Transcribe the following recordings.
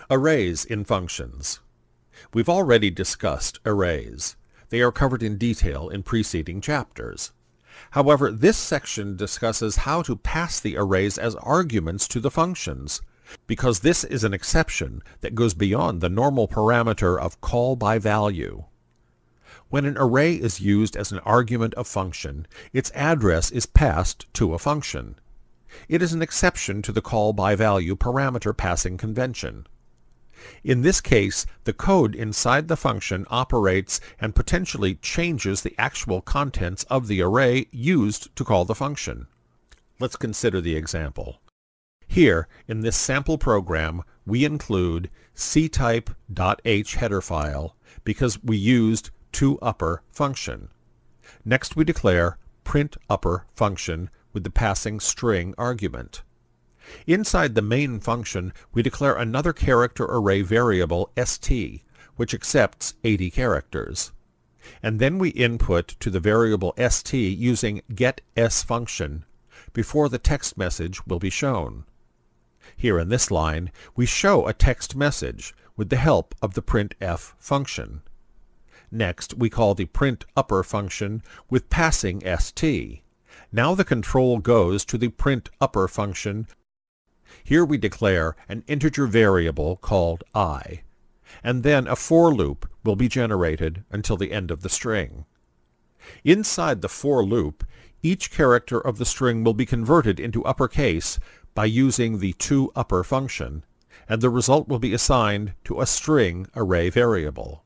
Arrays in functions. We've already discussed arrays. They are covered in detail in preceding chapters. However, this section discusses how to pass the arrays as arguments to the functions, because this is an exception that goes beyond the normal parameter of call by value. When an array is used as an argument of function, its address is passed to a function. It is an exception to the call by value parameter passing convention. In this case, the code inside the function operates and potentially changes the actual contents of the array used to call the function. Let's consider the example. Here, in this sample program, we include ctype.h header file because we used toUpper function. Next we declare printUpper function with the passing string argument. Inside the main function, we declare another character array variable st, which accepts 80 characters. And then we input to the variable st using getS function before the text message will be shown. Here in this line, we show a text message with the help of the printf function. Next, we call the printUpper function with passing st. Now the control goes to the printUpper function. Here we declare an integer variable called I, and then a for loop will be generated until the end of the string. Inside the for loop, each character of the string will be converted into uppercase by using the toUpper function, and the result will be assigned to a string array variable.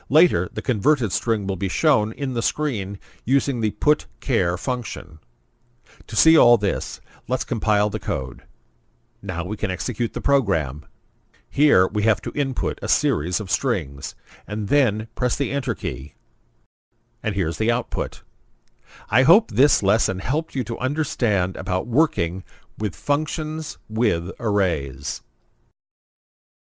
Later, the converted string will be shown in the screen using the putChar function. To see all this, let's compile the code. Now we can execute the program. Here we have to input a series of strings, and then press the Enter key. And here's the output. I hope this lesson helped you to understand about working with functions with arrays.